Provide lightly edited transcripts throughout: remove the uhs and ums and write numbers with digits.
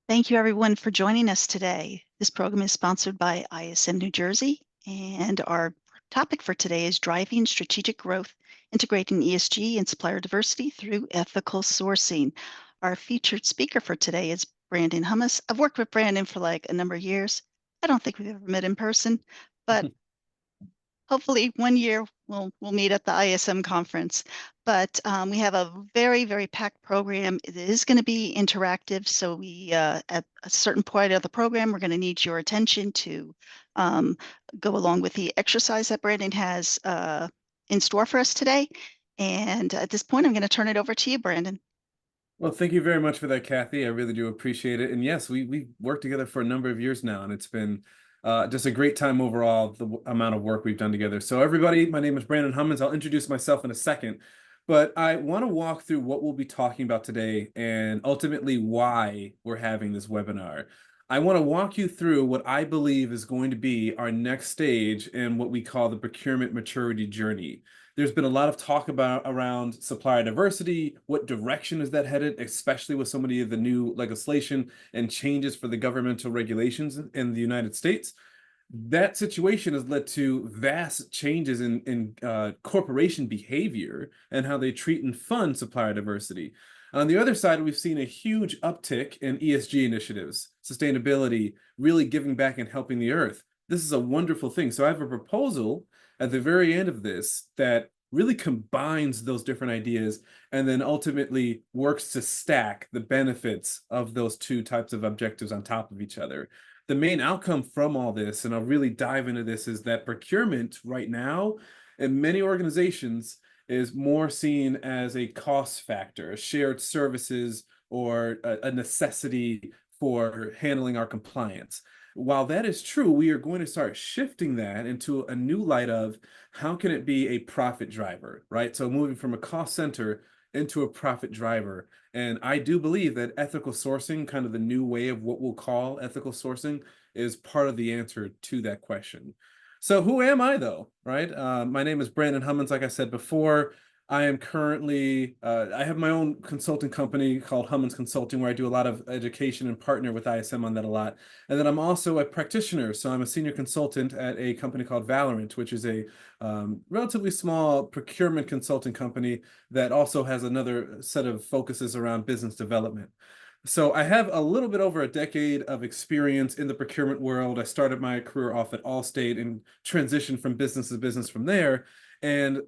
Thank you, everyone, for joining us today. This program is sponsored by ISM New Jersey, and our topic for today is driving strategic growth, integrating ESG and supplier diversity through ethical sourcing. Our featured speaker for today is Brandon Hummons. I've worked with Brandon for like a number of years. I don't think we've ever met in person, but hopefully one year we'll meet at the ISM conference. But we have a very packed program. It is going to be interactive, so we at a certain point of the program we're going to need your attention to um, go along with the exercise that Brandon has in store for us today. And at this point, I'm going to turn it over to you, Brandon. Well, thank you very much for that, Kathy. I really do appreciate it. And yes, we've worked together for a number of years now, and it's been just a great time overall, the amount of work we've done together. So everybody, my name is Brandon Hummons. I'll introduce myself in a second, but I want to walk through what we'll be talking about today and ultimately why we're having this webinar. I want to walk you through what I believe is going to be our next stage in what we call the procurement maturity journey. There's been a lot of talk around supplier diversity. What direction is that headed, especially with so many of the new legislation and changes for the governmental regulations in the United States? That situation has led to vast changes in corporation behavior and how they treat and fund supplier diversity. On the other side, we've seen a huge uptick in ESG initiatives, sustainability, really giving back and helping the earth. This is a wonderful thing. So I have a proposal at the very end of this that really combines those different ideas and then ultimately works to stack the benefits of those two types of objectives on top of each other. The main outcome from all this, and I'll really dive into this, is that procurement right now in many organizations is more seen as a cost factor, a shared services, or a necessity for handling our compliance. While that is true, we are going to start shifting that into a new light of how can it be a profit driver, right? So moving from a cost center into a profit driver. And I do believe that ethical sourcing, kind of the new way of what we'll call ethical sourcing, is part of the answer to that question. So who am I though, right? My name is Brandon Hummons, like I said before. I am currently, I have my own consulting company called Hummons Consulting, where I do a lot of education and partner with ISM on that a lot. And then I'm also a practitioner. So I'm a senior consultant at a company called Valorant, which is a relatively small procurement consulting company that also has another set of focuses around business development. So I have a little bit over a decade of experience in the procurement world. I started my career off at Allstate and transitioned from business to business from there. And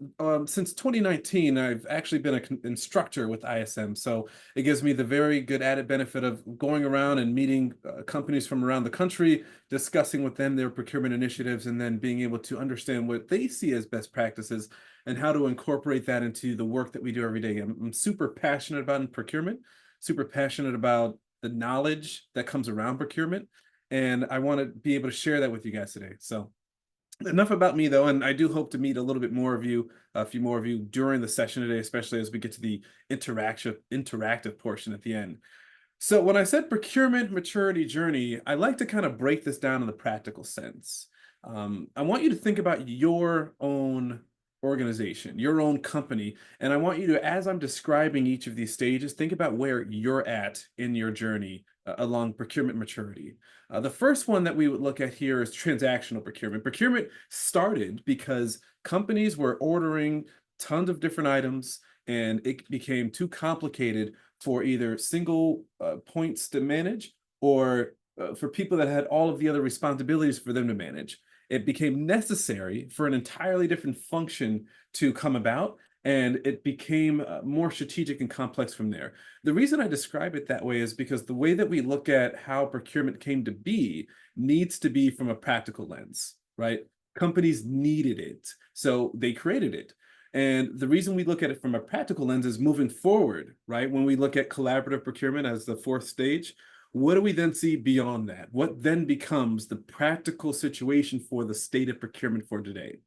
since 2019, I've actually been an instructor with ISM. So it gives me the very good added benefit of going around and meeting companies from around the country, discussing with them their procurement initiatives, and then being able to understand what they see as best practices and how to incorporate that into the work that we do every day. I'm super passionate about procurement, super passionate about the knowledge that comes around procurement. And I want to be able to share that with you guys today. So enough about me though, and I do hope to meet a little bit more of you, a few more of you during the session today, especially as we get to the interactive portion at the end. So when I said procurement maturity journey, I like to kind of break this down in the practical sense. I want you to think about your own organization, your own company, and I want you to, as I'm describing each of these stages, think about where you're at in your journey along procurement maturity. The first one that we would look at here is transactional procurement. Procurement started because companies were ordering tons of different items and it became too complicated for either single points to manage or for people that had all of the other responsibilities for them to manage. It became necessary for an entirely different function to come about, and it became more strategic and complex from there. The reason I describe it that way is because the way that we look at how procurement came to be needs to be from a practical lens, right? Companies needed it, so they created it. And the reason we look at it from a practical lens is moving forward, right? When we look at collaborative procurement as the fourth stage, what do we then see beyond that? What then becomes the practical situation for the state of procurement for today?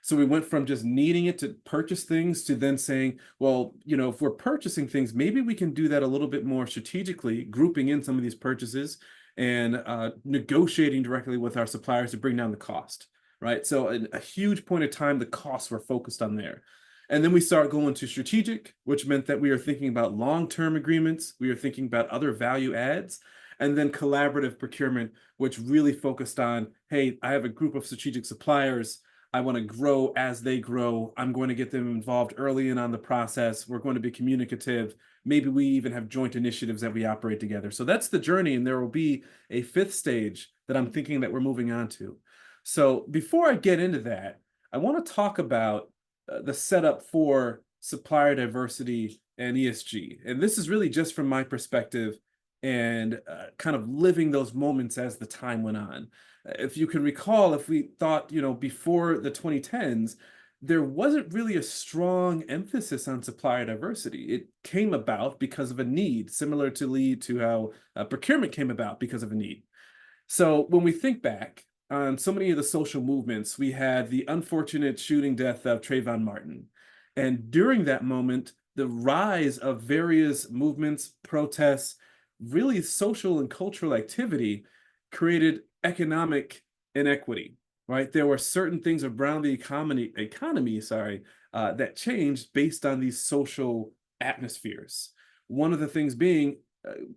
So we went from just needing it to purchase things to then saying, well, you know, if we're purchasing things, maybe we can do that a little bit more strategically, grouping in some of these purchases and negotiating directly with our suppliers to bring down the cost, right? So a huge point of time, the costs were focused on there. And then we start going to strategic, which meant that we are thinking about long-term agreements. We are thinking about other value adds. and then collaborative procurement, which really focused on, hey, I have a group of strategic suppliers. I want to grow as they grow. I'm going to get them involved early in on the process. We're going to be communicative. Maybe we even have joint initiatives that we operate together. So that's the journey, and there will be a fifth stage that I'm thinking that we're moving on to. So before I get into that, I want to talk about the setup for supplier diversity and ESG. And this is really just from my perspective and kind of living those moments as the time went on. If you can recall, if we thought, before the 2010s, there wasn't really a strong emphasis on supplier diversity. It came about because of a need, similar to how procurement came about because of a need. So when we think back on so many of the social movements, we had the unfortunate shooting death of Trayvon Martin. And during that moment, the rise of various movements, protests, really social and cultural activity created economic inequity, right? There were certain things around the economy, that changed based on these social atmospheres. One of the things being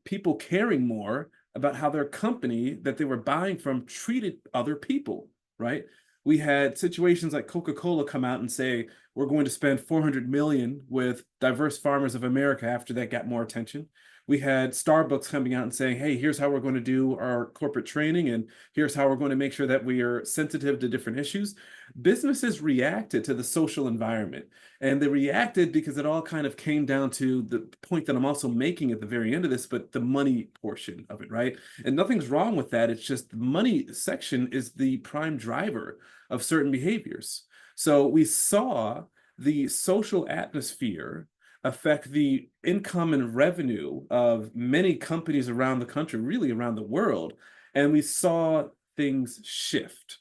people caring more about how their company that they were buying from treated other people, right? We had situations like Coca-Cola come out and say, we're going to spend 400 million with diverse farmers of America after that got more attention. We had Starbucks coming out and saying, hey, here's how we're going to do our corporate training, and here's how we're going to make sure that we are sensitive to different issues. Businesses reacted to the social environment, and they reacted because it all kind of came down to the point that I'm also making at the very end of this, but the money portion of it, right? And nothing's wrong with that. It's just the money section is the prime driver of certain behaviors. So we saw the social atmosphere affect the income and revenue of many companies around the country, really around the world. And we saw things shift.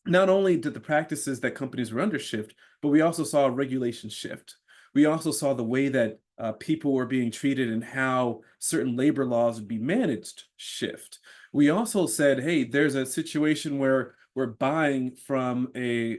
Not only did the practices that companies were under shift, but we also saw regulation shift. We also saw the way that people were being treated and how certain labor laws would be managed shift. We also said, hey, there's a situation where we're buying from a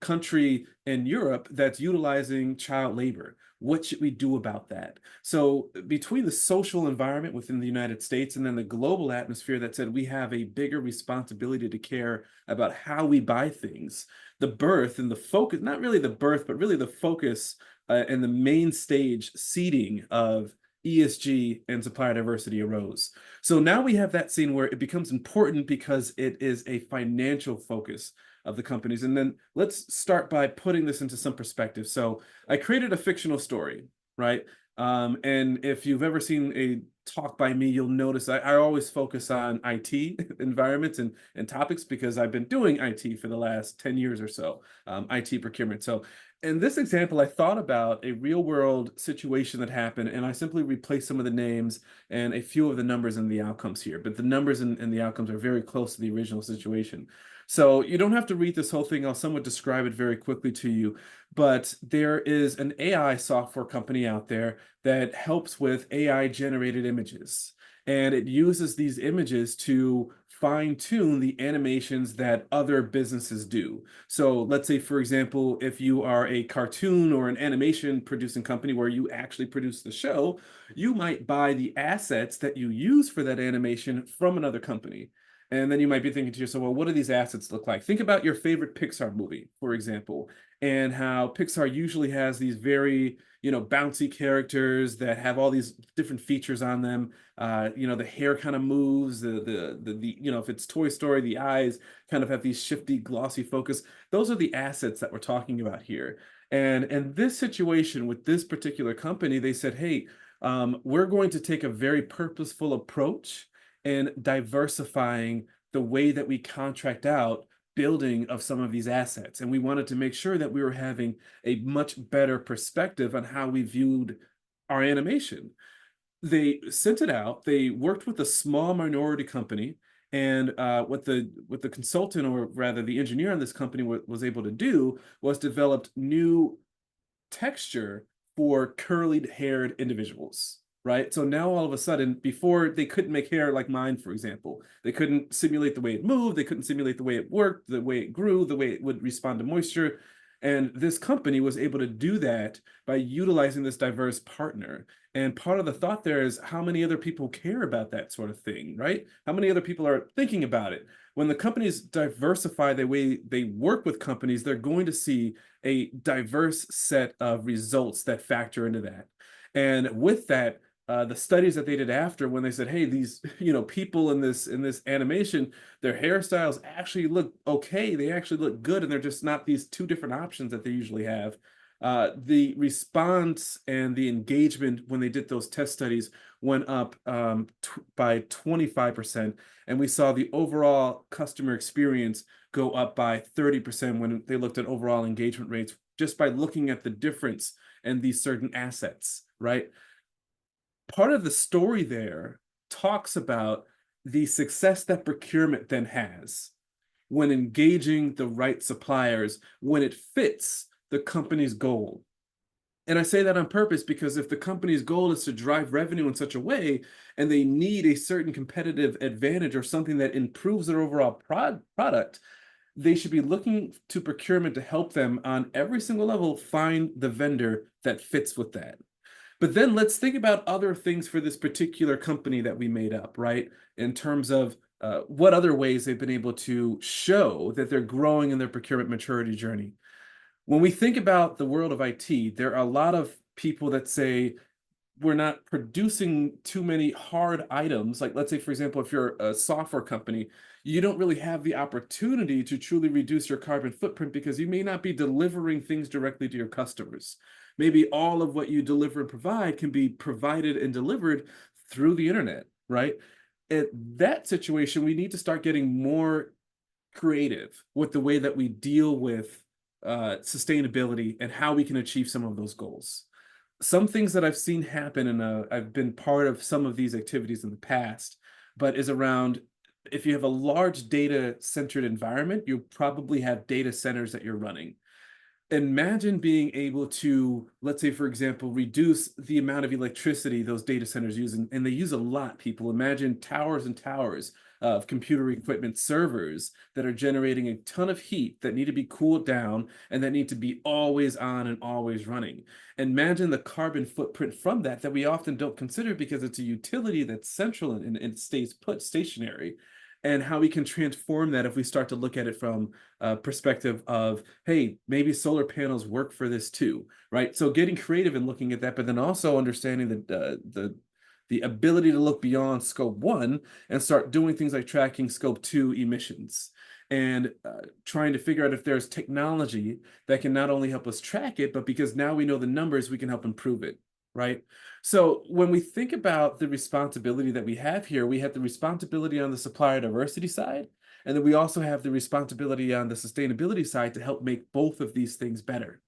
country in Europe that's utilizing child labor. What should we do about that? So between the social environment within the United States and then the global atmosphere that said we have a bigger responsibility to care about how we buy things, the birth and the focus, not really the birth, but really the focus and the main stage seeding of ESG and supplier diversity arose. So now we have that scene where it becomes important because it is a financial focus of the companies. And then let's start by putting this into some perspective. So I created a fictional story, right? And if you've ever seen a talk by me, you'll notice I always focus on IT environments and topics because I've been doing IT for the last 10 years or so, IT procurement. So in this example, I thought about a real world situation that happened, and I simply replaced some of the names and a few of the numbers and the outcomes here. But the numbers and the outcomes are very close to the original situation. So you don't have to read this whole thing. I'll somewhat describe it very quickly to you. But there is an AI software company out there that helps with AI generated images. And it uses these images to fine tune the animations that other businesses do. So let's say, for example, if you are a cartoon or an animation producing company where you actually produce the show, you might buy the assets that you use for that animation from another company. And then you might be thinking to yourself, well, what do these assets look like? Think about your favorite Pixar movie, for example, and how Pixar usually has these very, bouncy characters that have all these different features on them. The hair kind of moves, if it's Toy Story, the eyes kind of have these shifty, glossy focus. Those are the assets that we're talking about here. And in this situation with this particular company, they said, hey, we're going to take a very purposeful approach and diversifying the way that we contract out building of some of these assets. And we wanted to make sure that we were having a much better perspective on how we viewed our animation. They sent it out. They worked with a small minority company, and what the consultant, or rather the engineer on this company was able to do was developed new texture for curly-haired individuals. Right. So now all of a sudden, before they couldn't make hair like mine, for example, they couldn't simulate the way it moved. They couldn't simulate the way it worked, the way it grew, the way it would respond to moisture. And this company was able to do that by utilizing this diverse partner. And part of the thought there is how many other people care about that sort of thing, right? How many other people are thinking about it? When the companies diversify the way they work with companies, they're going to see a diverse set of results that factor into that. And with that, the studies that they did after, when they said, "Hey, these people in this animation, their hairstyles actually look okay. They actually look good, and they're just not these two different options that they usually have." The response and the engagement when they did those test studies went up by 25%, and we saw the overall customer experience go up by 30% when they looked at overall engagement rates just by looking at the difference in these certain assets, right? Part of the story there talks about the success that procurement then has when engaging the right suppliers when it fits the company's goal. And I say that on purpose because if the company's goal is to drive revenue in such a way and they need a certain competitive advantage or something that improves their overall product, they should be looking to procurement to help them on every single level find the vendor that fits with that. But then let's think about other things for this particular company that we made up, right? In terms of what other ways they've been able to show that they're growing in their procurement maturity journey. When we think about the world of IT, there are a lot of people that say we're not producing too many hard items. Like, let's say, for example, if you're a software company, you don't really have the opportunity to truly reduce your carbon footprint because you may not be delivering things directly to your customers. Maybe all of what you deliver and provide can be provided and delivered through the internet, right? In that situation, we need to start getting more creative with the way that we deal with sustainability and how we can achieve some of those goals. Some things that I've seen happen, and I've been part of some of these activities in the past, but is around if you have a large data-centered environment, you probably have data centers that you're running. Imagine being able to, let's say, for example, reduce the amount of electricity those data centers use, and they use a lot, people. Imagine towers and towers of computer equipment servers that are generating a ton of heat that need to be cooled down and that need to be always on and always running. Imagine the carbon footprint from that we often don't consider because it's a utility that's central and stays put stationary, and how we can transform that if we start to look at it from a perspective of, hey, maybe solar panels work for this too, right? So getting creative and looking at that, but then also understanding the ability to look beyond scope 1 and start doing things like tracking scope 2 emissions and trying to figure out if there's technology that can not only help us track it, but because now we know the numbers, we can help improve it, right? So when we think about the responsibility that we have here, we have the responsibility on the supplier diversity side, and then we also have the responsibility on the sustainability side to help make both of these things better.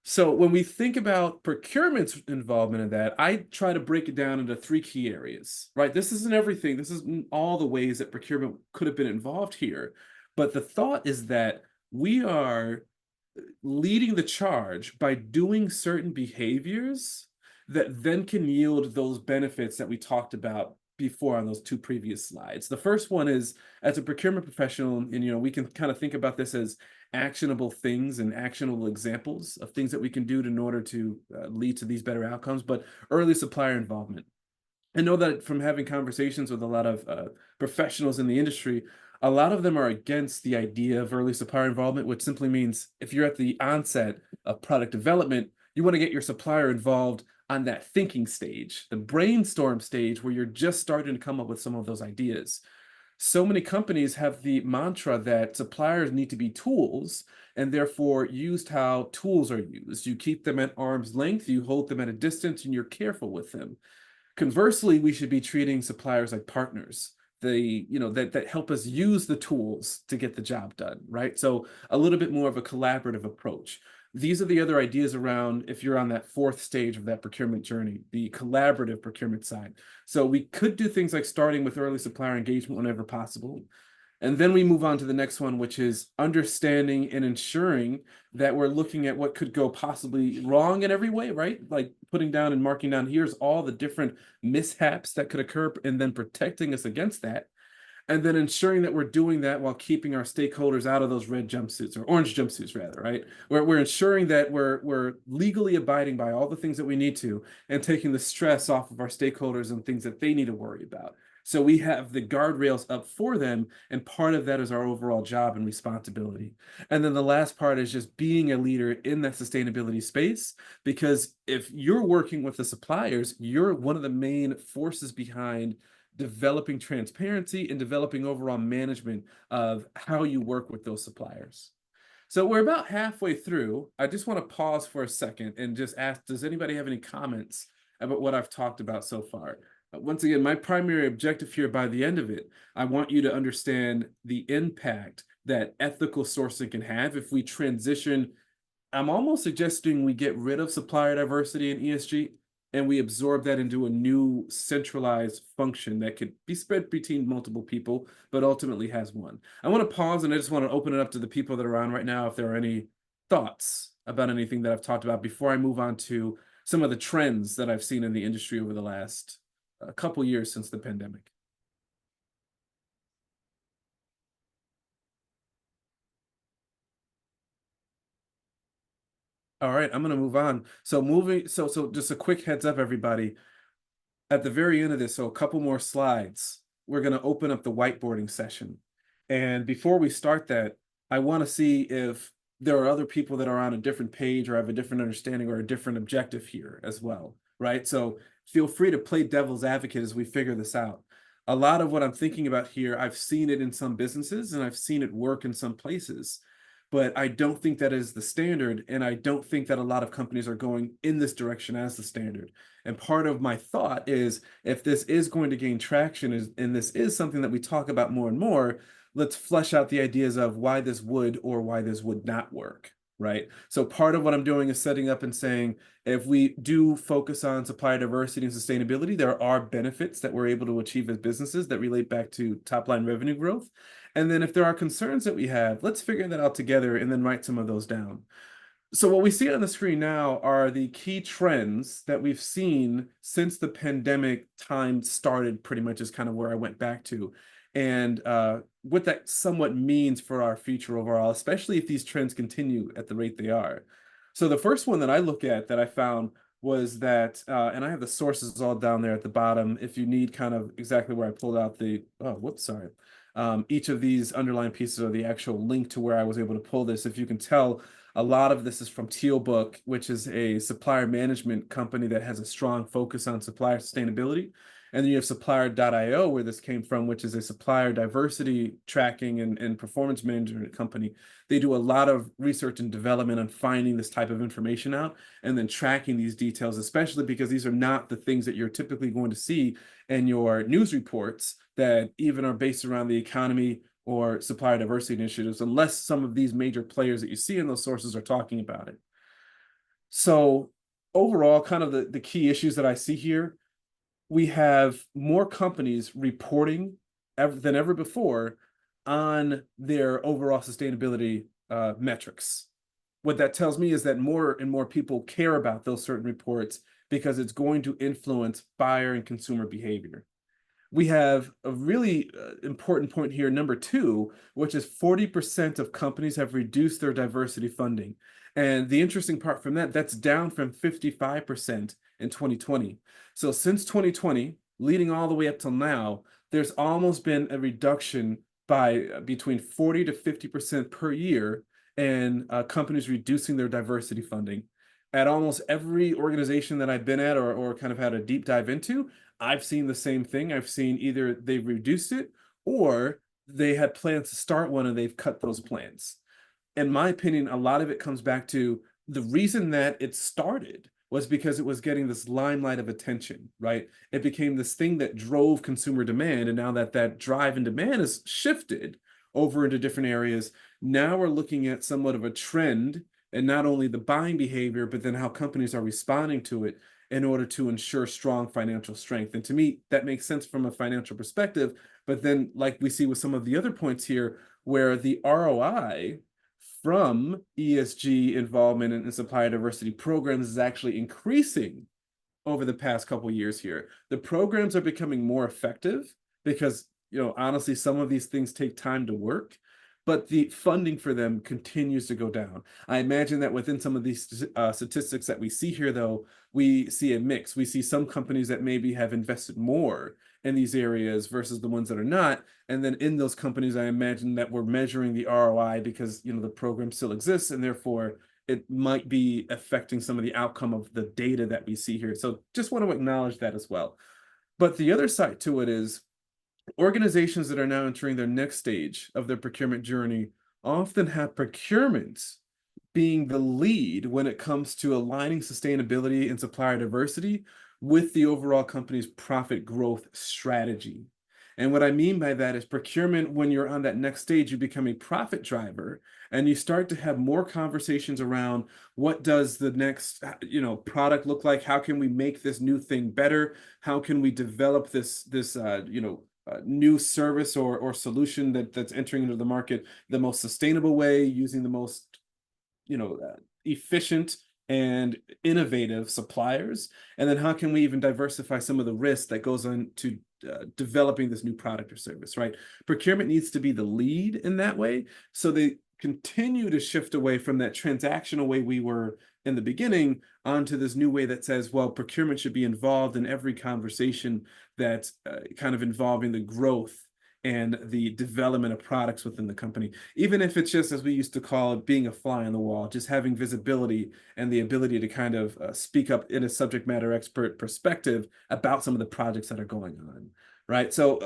So when we think about procurement's involvement in that, I try to break it down into 3 key areas, right? This isn't everything. This isn't all the ways that procurement could have been involved here. But the thought is that we are leading the charge by doing certain behaviors that then can yield those benefits that we talked about before on those 2 previous slides. The first one is, as a procurement professional, and we can kind of think about this as actionable things and actionable examples of things that we can do in order to lead to these better outcomes, but early supplier involvement. I know that from having conversations with a lot of professionals in the industry, a lot of them are against the idea of early supplier involvement, which simply means if you're at the onset of product development, you want to get your supplier involved on that thinking stage, the brainstorm stage where you're just starting to come up with some of those ideas. So many companies have the mantra that suppliers need to be tools and therefore used how tools are used. You keep them at arm's length, you hold them at a distance, and you're careful with them. Conversely, we should be treating suppliers like partners. That help us use the tools to get the job done, right? So a little bit more of a collaborative approach. These are the other ideas around if you're on that 4th stage of that procurement journey, the collaborative procurement side. So we could do things like starting with early supplier engagement whenever possible. And then we move on to the next one, which is understanding and ensuring that we're looking at what could go possibly wrong in every way, right? Like putting down and marking down, here's all the different mishaps that could occur, and then protecting us against that. and then ensuring that we're doing that while keeping our stakeholders out of those red jumpsuits, or orange jumpsuits rather, right? We're ensuring that we're legally abiding by all the things that we need to, and taking the stress off of our stakeholders and things that they need to worry about. So we have the guardrails up for them, and part of that is our overall job and responsibility. And then the last part is just being a leader in that sustainability space, because if you're working with the suppliers, you're one of the main forces behind developing transparency and developing overall management of how you work with those suppliers. So we're about halfway through. I just want to pause for a second and just ask, does anybody have any comments about what I've talked about so far? Once again, my primary objective here by the end of it, I want you to understand the impact that ethical sourcing can have if we transition. I'm almost suggesting we get rid of supplier diversity and ESG, and we absorb that into a new centralized function that could be spread between multiple people, but ultimately has one. I want to pause, and I just want to open it up to the people that are on right now if there are any thoughts about anything that I've talked about before I move on to some of the trends that I've seen in the industry over the last couple years since the pandemic. All right, I'm going to move on. So just a quick heads up, everybody. At the very end of this, so a couple more slides, we're going to open up the whiteboarding session. And before we start that, I want to see if there are other people that are on a different page or have a different understanding or a different objective here as well, right? So feel free to play devil's advocate as we figure this out. A lot of what I'm thinking about here, I've seen it in some businesses and I've seen it work in some places, but I don't think that is the standard. And I don't think that a lot of companies are going in this direction as the standard. And part of my thought is, if this is going to gain traction, and this is something that we talk about more and more, let's flesh out the ideas of why this would or why this would not work, right? So part of what I'm doing is setting up and saying, if we do focus on supplier diversity and sustainability, there are benefits that we're able to achieve as businesses that relate back to top line revenue growth. And then if there are concerns that we have, let's figure that out together and then write some of those down. So what we see on the screen now are the key trends that we've seen since the pandemic time started, pretty much is kind of where I went back to. And what that somewhat means for our future overall, especially if these trends continue at the rate they are. So the first one that I look at that I found was that, and I have the sources all down there at the bottom, if you need kind of exactly where I pulled out the, oh, whoops, sorry. Each of these underlying pieces are the actual link to where I was able to pull this. If you can tell, a lot of this is from Tealbook, which is a supplier management company that has a strong focus on supplier sustainability. And then you have supplier.io, where this came from, which is a supplier diversity tracking and performance management company. They do a lot of research and development on finding this type of information out and then tracking these details, especially because these are not the things that you're typically going to see in your news reports that even are based around the economy or supplier diversity initiatives, unless some of these major players that you see in those sources are talking about it. So overall, kind of the key issues that I see here, we have more companies reporting than ever before on their overall sustainability metrics. What that tells me is that more and more people care about those certain reports because it's going to influence buyer and consumer behavior. We have a really important point here, number 2, which is 40% of companies have reduced their diversity funding. And the interesting part from that, that's down from 55% in 2020. So since 2020, leading all the way up till now, there's almost been a reduction by between 40 to 50% per year in companies reducing their diversity funding. At almost every organization that I've been at or kind of had a deep dive into, I've seen the same thing. I've seen either they've reduced it or they had plans to start one and they've cut those plans. In my opinion, a lot of it comes back to the reason that it started was because it was getting this limelight of attention, right? It became this thing that drove consumer demand. And now that that drive and demand has shifted over into different areas, now we're looking at somewhat of a trend, and not only the buying behavior, but then how companies are responding to it in order to ensure strong financial strength. And to me, that makes sense from a financial perspective. But then, like we see with some of the other points here, where the ROI from ESG involvement in supplier diversity programs is actually increasing over the past couple of years here. The programs are becoming more effective because honestly, some of these things take time to work, but the funding for them continues to go down. I imagine that within some of these statistics that we see here, though, we see a mix. We see some companies that maybe have invested more in these areas versus the ones that are not. And then in those companies, I imagine that we're measuring the ROI because, the program still exists, and therefore it might be affecting some of the outcome of the data that we see here. So just want to acknowledge that as well. But the other side to it is organizations that are now entering their next stage of their procurement journey often have procurement being the lead when it comes to aligning sustainability and supplier diversity with the overall company's profit growth strategy. And what I mean by that is procurement, when you're on that next stage, you become a profit driver and you start to have more conversations around what does the next, product look like? How can we make this new thing better? How can we develop this new service or solution that's entering into the market the most sustainable way, using the most efficient and innovative suppliers? And then how can we even diversify some of the risk that goes into developing this new product or service, right? Procurement needs to be the lead in that way. So they continue to shift away from that transactional way we were in the beginning onto this new way that says, well, procurement should be involved in every conversation that's kind of involving the growth and the development of products within the company, even if it's just, as we used to call it, being a fly on the wall, just having visibility and the ability to kind of speak up in a subject matter expert perspective about some of the projects that are going on, right? So,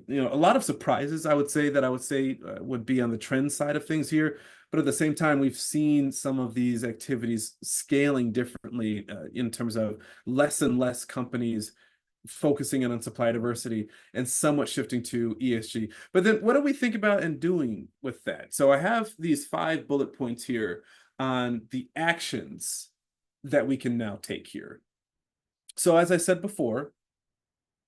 a lot of surprises, I would say, would be on the trend side of things here. But at the same time, we've seen some of these activities scaling differently in terms of less and less companies focusing in on supply diversity and somewhat shifting to ESG. But then what do we think about and doing with that? So I have these 5 bullet points here on the actions that we can now take here. So as I said before,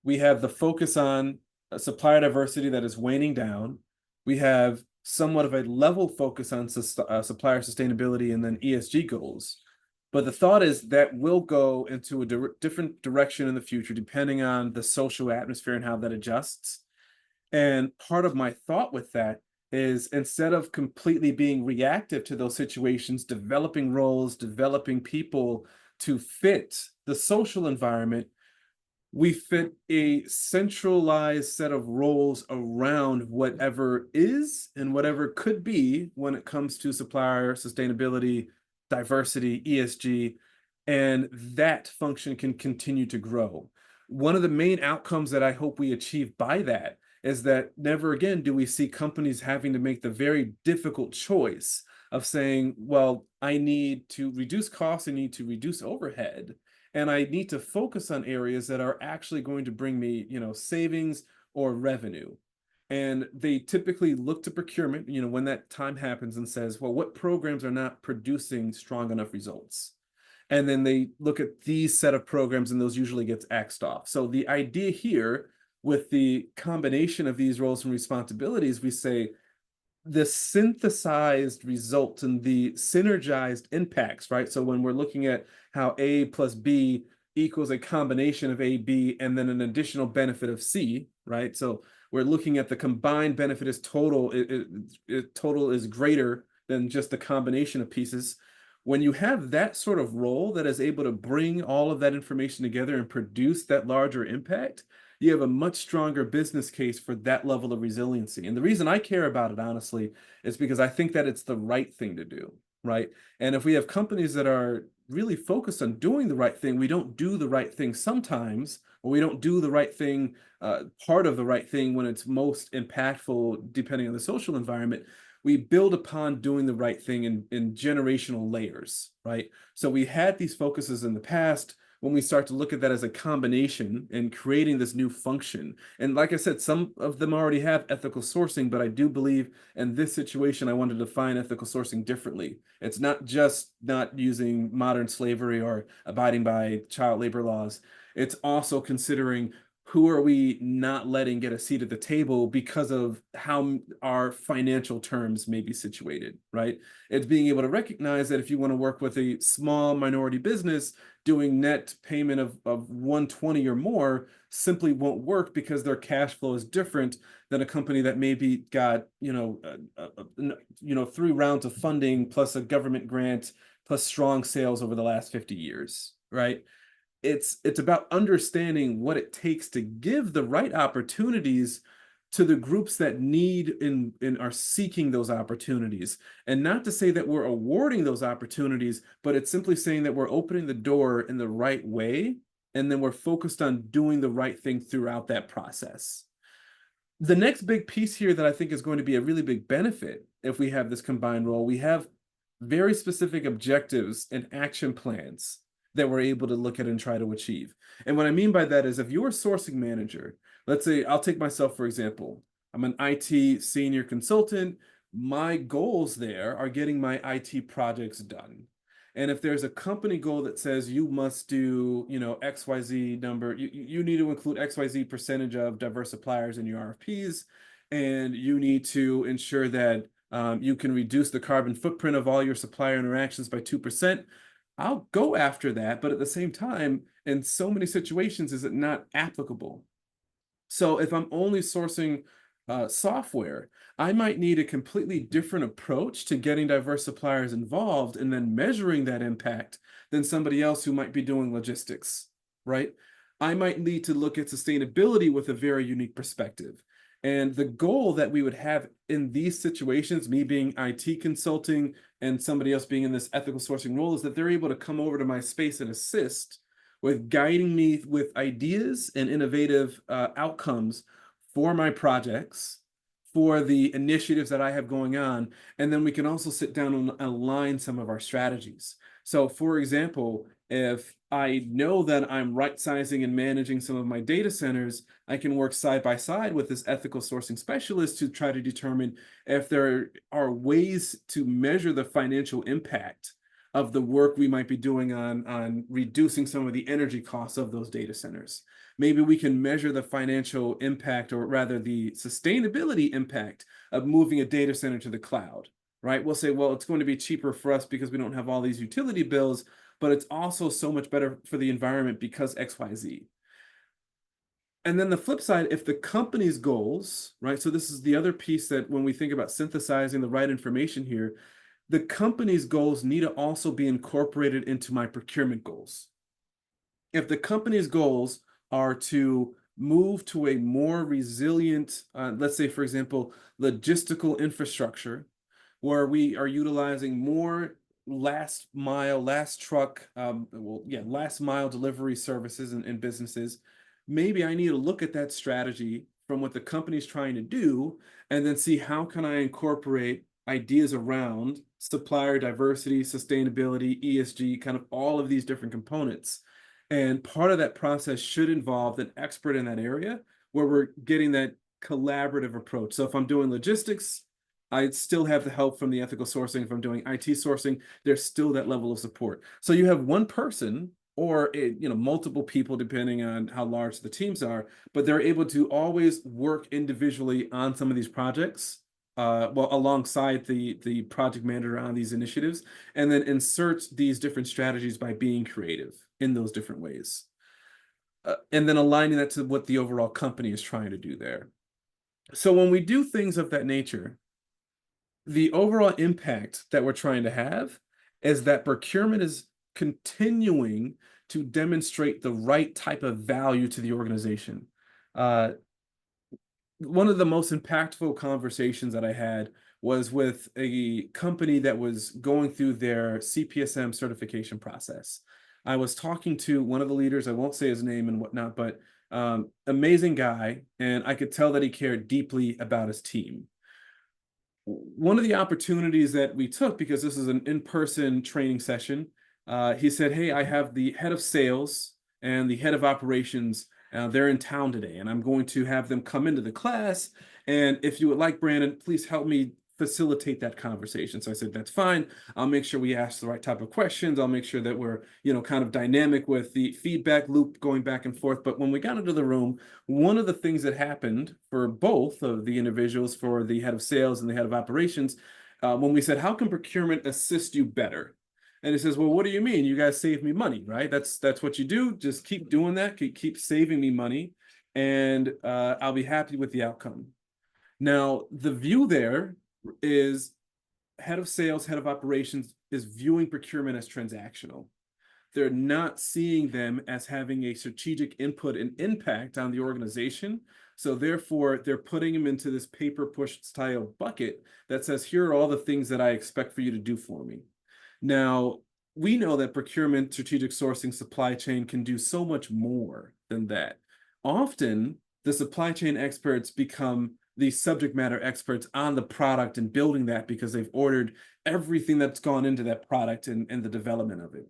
we have the focus on supplier diversity that is waning down. We have somewhat of a level focus on supplier sustainability and then ESG goals. But the thought is that will go into a different direction in the future, depending on the social atmosphere and how that adjusts. And part of my thought with that is, instead of completely being reactive to those situations, developing roles, developing people to fit the social environment, we fit a centralized set of roles around whatever is and whatever could be when it comes to supplier sustainability, diversity, ESG, and that function can continue to grow. One of the main outcomes that I hope we achieve by that is that never again do we see companies having to make the very difficult choice of saying, well, I need to reduce costs, I need to reduce overhead, and I need to focus on areas that are actually going to bring me, savings or revenue. And they typically look to procurement, when that time happens, and says, well, what programs are not producing strong enough results? And then they look at these set of programs, and those usually gets axed off. So the idea here with the combination of these roles and responsibilities, we say the synthesized results and the synergized impacts, right? So when we're looking at how A plus B equals a combination of A, B, and then an additional benefit of C, right? So we're looking at the combined benefit is total, total is greater than just the combination of pieces. When you have that sort of role that is able to bring all of that information together and produce that larger impact, you have a much stronger business case for that level of resiliency. And the reason I care about it, honestly, is because I think that it's the right thing to do, right? And if we have companies that are really focused on doing the right thing, we don't do the right thing sometimes, or we don't do the right thing, part of the right thing when it's most impactful, depending on the social environment. We build upon doing the right thing in generational layers, right? So we had these focuses in the past. When we start to look at that as a combination and creating this new function. And like I said, some of them already have ethical sourcing, but I do believe in this situation, I want to define ethical sourcing differently. It's not just not using modern slavery or abiding by child labor laws. It's also considering who are we not letting get a seat at the table because of how our financial terms may be situated, right? It's being able to recognize that if you want to work with a small minority business, doing net payment of 120 or more simply won't work because their cash flow is different than a company that maybe got, 3 rounds of funding plus a government grant plus strong sales over the last 50 years, right? It's about understanding what it takes to give the right opportunities to the groups that need and are seeking those opportunities. And not to say that we're awarding those opportunities, but it's simply saying that we're opening the door in the right way, and then we're focused on doing the right thing throughout that process. The next big piece here that I think is going to be a really big benefit if we have this combined role, we have very specific objectives and action plans that we're able to look at and try to achieve. And what I mean by that is if you're a sourcing manager, let's say I'll take myself for example, I'm an IT senior consultant. My goals there are getting my IT projects done. And if there's a company goal that says you must do, XYZ number, you need to include XYZ percentage of diverse suppliers in your RFPs, and you need to ensure that you can reduce the carbon footprint of all your supplier interactions by 2%. I'll go after that, but at the same time, in so many situations, is it not applicable? So if I'm only sourcing software, I might need a completely different approach to getting diverse suppliers involved and then measuring that impact than somebody else who might be doing logistics, right? I might need to look at sustainability with a very unique perspective. And the goal that we would have in these situations, me being IT consulting and somebody else being in this ethical sourcing role, is that they're able to come over to my space and assist with guiding me with ideas and innovative outcomes for my projects, for the initiatives that I have going on. And then we can also sit down and align some of our strategies. So for example, if I know that I'm right sizing and managing some of my data centers, I can work side by side with this ethical sourcing specialist to try to determine if there are ways to measure the financial impact of the work we might be doing on reducing some of the energy costs of those data centers. Maybe we can measure the financial impact, or rather the sustainability impact of moving a data center to the cloud, right? We'll say, well, it's going to be cheaper for us because we don't have all these utility bills, but it's also so much better for the environment because XYZ. And then the flip side, if the company's goals, right? So this is the other piece that when we think about synthesizing the right information here, the company's goals need to also be incorporated into my procurement goals. If the company's goals are to move to a more resilient, let's say, for example, logistical infrastructure, where we are utilizing more last mile, last mile delivery services and businesses, maybe I need to look at that strategy from what the company's trying to do and then see how can I incorporate ideas around supplier diversity, sustainability, ESG, kind of all of these different components. And part of that process should involve an expert in that area where we're getting that collaborative approach. So if I'm doing logistics, I still have the help from the ethical sourcing. If I'm doing IT sourcing, there's still that level of support. So you have one person or multiple people, depending on how large the teams are, but they're able to always work individually on some of these projects, alongside the project manager on these initiatives, and then insert these different strategies by being creative in those different ways. And then aligning that to what the overall company is trying to do there. So when we do things of that nature, the overall impact that we're trying to have is that procurement is continuing to demonstrate the right type of value to the organization. One of the most impactful conversations that I had was with a company that was going through their CPSM certification process. I was talking to one of the leaders, I won't say his name and whatnot, but amazing guy, and I could tell that he cared deeply about his team. One of the opportunities that we took, because this is an in-person training session, he said, hey, I have the head of sales and the head of operations. They're in town today, and I'm going to have them come into the class. And if you would like, Brandon, please help me facilitate that conversation. So I said, that's fine. I'll make sure we ask the right type of questions. I'll make sure that we're, kind of dynamic with the feedback loop going back and forth. But when we got into the room, one of the things that happened for both of the individuals, for the head of sales and the head of operations, when we said, how can procurement assist you better? And he says, well, what do you mean? You guys save me money, right? That's what you do. Just keep doing that. Keep saving me money, and I'll be happy with the outcome. Now, the view there is head of sales, head of operations is viewing procurement as transactional. They're not seeing them as having a strategic input and impact on the organization. So therefore, they're putting them into this paper push style bucket that says, here are all the things that I expect for you to do for me. Now, we know that procurement, strategic sourcing, supply chain can do so much more than that. Often, the supply chain experts become the subject matter experts on the product and building that because they've ordered everything that's gone into that product and the development of it.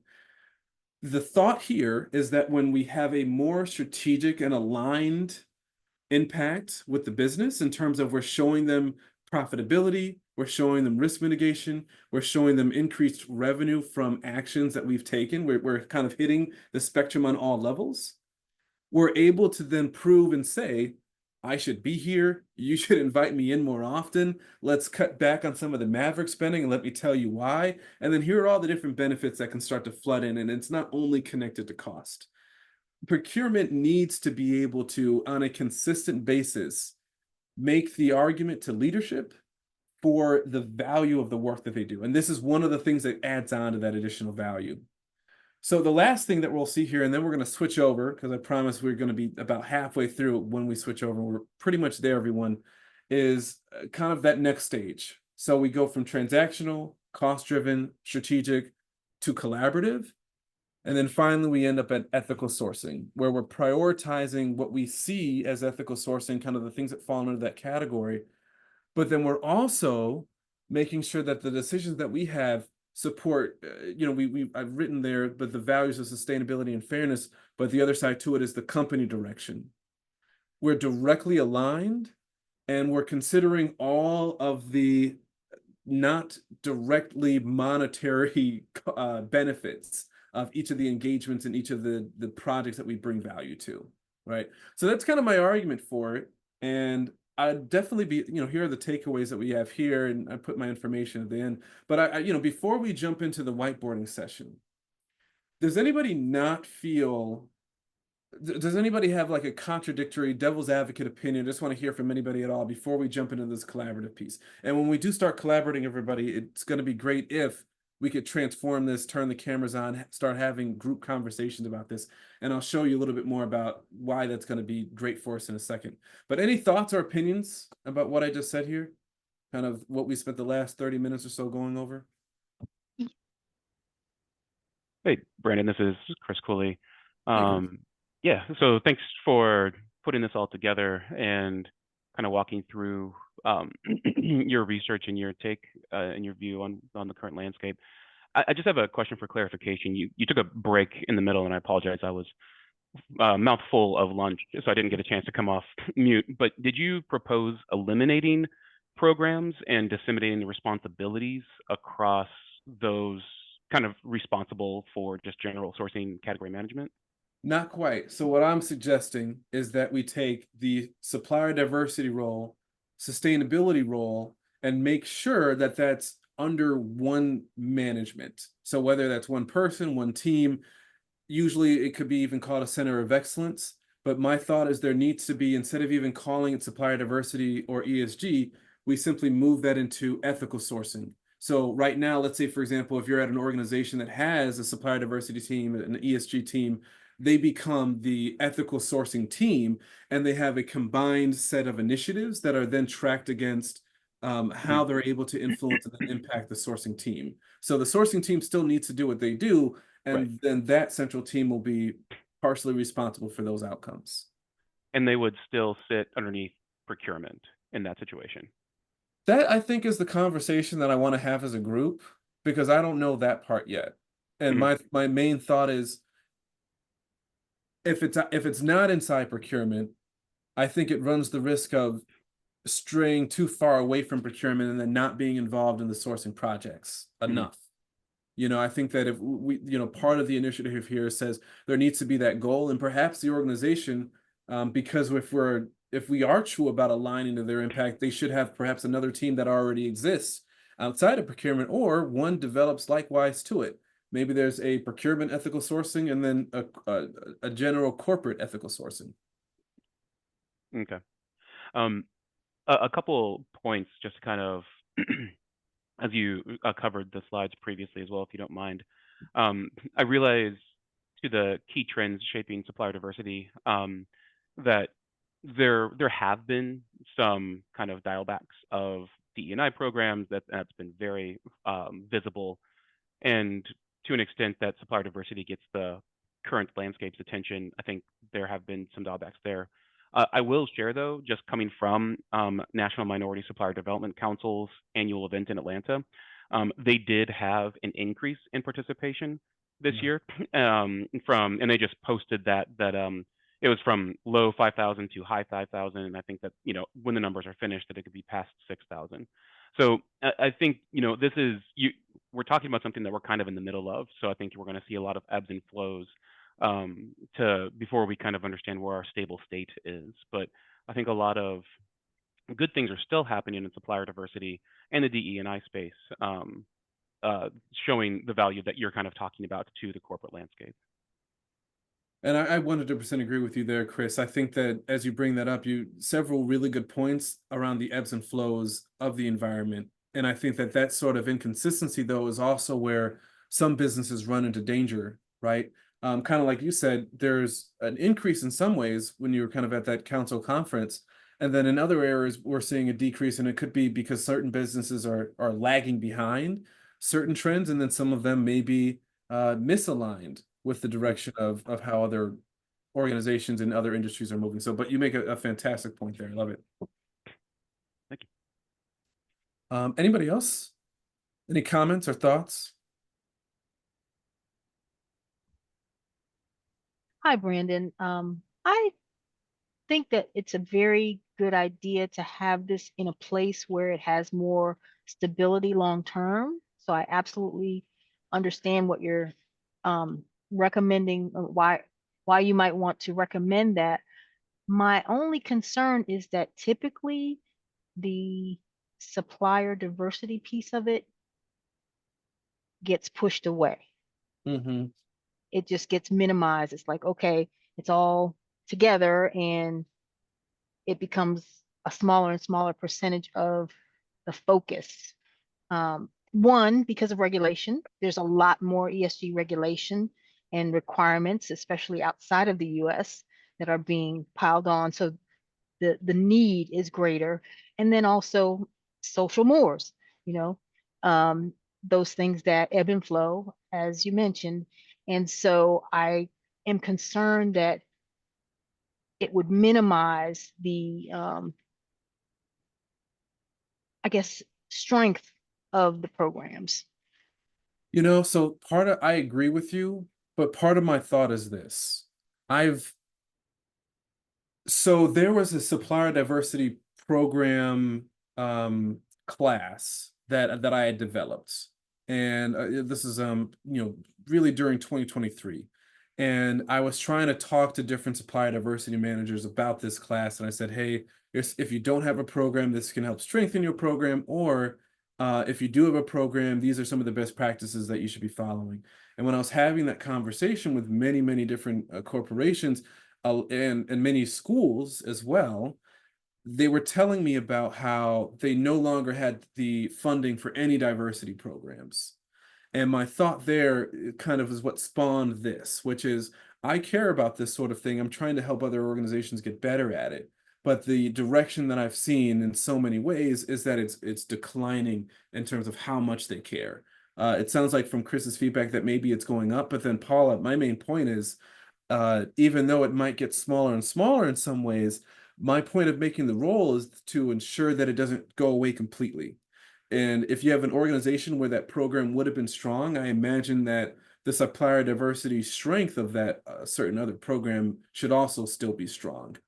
The thought here is that when we have a more strategic and aligned impact with the business in terms of we're showing them profitability, we're showing them risk mitigation, we're showing them increased revenue from actions that we've taken, we're kind of hitting the spectrum on all levels, we're able to then prove and say, I should be here, you should invite me in more often, let's cut back on some of the maverick spending and let me tell you why, and then here are all the different benefits that can start to flood in, and it's not only connected to cost. Procurement needs to be able to, on a consistent basis, make the argument to leadership for the value of the work that they do. And this is one of the things that adds on to that additional value. So the last thing that we'll see here, and then we're going to switch over, because I promise we're going to be about halfway through when we switch over. We're pretty much there, everyone, is kind of that next stage. So we go from transactional, cost-driven, strategic, to collaborative. And then finally, we end up at ethical sourcing, where we're prioritizing what we see as ethical sourcing, kind of the things that fall under that category. But then we're also making sure that the decisions that we have support, I've written there, but the values of sustainability and fairness, but the other side to it is the company direction. We're directly aligned, and we're considering all of the not directly monetary benefits of each of the engagements and each of the projects that we bring value to, right? So that's kind of my argument for it. And I'd definitely be, here are the takeaways that we have here, and I put my information at the end. But before we jump into the whiteboarding session, does anybody have like a contradictory devil's advocate opinion? I just want to hear from anybody at all before we jump into this collaborative piece. And when we do start collaborating, everybody, it's going to be great if we could transform this, turn the cameras on, start having group conversations about this. And I'll show you a little bit more about why that's going to be great for us in a second. But any thoughts or opinions about what I just said here? Kind of what we spent the last 30 minutes or so going over? Hey, Brandon, this is Chris Cooley. Hey, Chris. Yeah, so thanks for putting this all together and kind of walking through your research and your take and your view on the current landscape. I just have a question for clarification. You took a break in the middle, and I apologize. I was mouthful of lunch, so I didn't get a chance to come off mute. But did you propose eliminating programs and disseminating the responsibilities across those kind of responsible for just general sourcing category management? Not quite. So what I'm suggesting is that we take the supplier diversity role, sustainability role, and make sure that that's under one management. So whether that's one person, one team, usually it could be even called a center of excellence. But my thought is there needs to be, instead of even calling it supplier diversity or ESG, we simply move that into ethical sourcing. So right now, let's say, for example, if you're at an organization that has a supplier diversity team, an ESG team, they become the ethical sourcing team, and they have a combined set of initiatives that are then tracked against how they're able to influence and impact the sourcing team. So the sourcing team still needs to do what they do, and then that central team will be partially responsible for those outcomes. And they would still sit underneath procurement in that situation. That, I think, is the conversation that I want to have as a group, because I don't know that part yet. And my main thought is, if it's not inside procurement, I think it runs the risk of straying too far away from procurement and then not being involved in the sourcing projects enough. I think that if we, part of the initiative here says there needs to be that goal, and perhaps the organization, because if we are true about aligning to their impact, they should have perhaps another team that already exists outside of procurement, or one develops likewise to it. Maybe there's a procurement ethical sourcing and then a general corporate ethical sourcing. Okay. A couple points, just kind of as you covered the slides previously as well, if you don't mind. I realize to the key trends shaping supplier diversity that there have been some kind of dial backs of DE&I programs that's been very visible, and to an extent that supplier diversity gets the current landscape's attention. I think there have been some dial backs there. I will share, though, just coming from National Minority Supplier Development Council's annual event in Atlanta, they did have an increase in participation this year. And they just posted that it was from low 5,000 to high 5,000, and I think that when the numbers are finished, that it could be past 6,000. So I think we're talking about something that we're kind of in the middle of. So I think we're going to see a lot of ebbs and flows before we kind of understand where our stable state is. But I think a lot of good things are still happening in supplier diversity and the DE&I space, showing the value that you're kind of talking about to the corporate landscape. And I 100% agree with you there, Chris. I think that as you bring that up, several really good points around the ebbs and flows of the environment. And I think that sort of inconsistency, though, is also where some businesses run into danger, right? Kind of like you said, there's an increase in some ways when you're kind of at that council conference. And then in other areas, we're seeing a decrease, and it could be because certain businesses are lagging behind certain trends, and then some of them may be misaligned with the direction of how other organizations and other industries are moving. So, but you make a fantastic point there. I love it. Thank you. Anybody else? Any comments or thoughts? Hi, Brandon. I think that it's a very good idea to have this in a place where it has more stability long term. So I absolutely understand what you're recommending, why you might want to recommend that. My only concern is that typically the supplier diversity piece of it gets pushed away. Mm-hmm. It just gets minimized. It's like, okay, it's all together, and it becomes a smaller and smaller percentage of the focus. One, because of regulation, there's a lot more ESG regulation and requirements, especially outside of the US, that are being piled on. So the need is greater. And then also social mores, those things that ebb and flow, as you mentioned. And so I am concerned that it would minimize the, I guess, strength of the programs. So I agree with you, but part of my thought is this. So there was a supplier diversity program class that I had developed, and this is really during 2023, and I was trying to talk to different supplier diversity managers about this class, and I said, hey, if you don't have a program, this can help strengthen your program, or if you do have a program, these are some of the best practices that you should be following. And when I was having that conversation with many, many different corporations and many schools as well, they were telling me about how they no longer had the funding for any diversity programs. And my thought there kind of is what spawned this, which is I care about this sort of thing. I'm trying to help other organizations get better at it. But the direction that I've seen in so many ways is that it's declining in terms of how much they care. It sounds like from Chris's feedback that maybe it's going up, but then Paula, my main point is, even though it might get smaller and smaller in some ways, my point of making the role is to ensure that it doesn't go away completely. And if you have an organization where that program would have been strong, I imagine that the supplier diversity strength of that certain other program should also still be strong.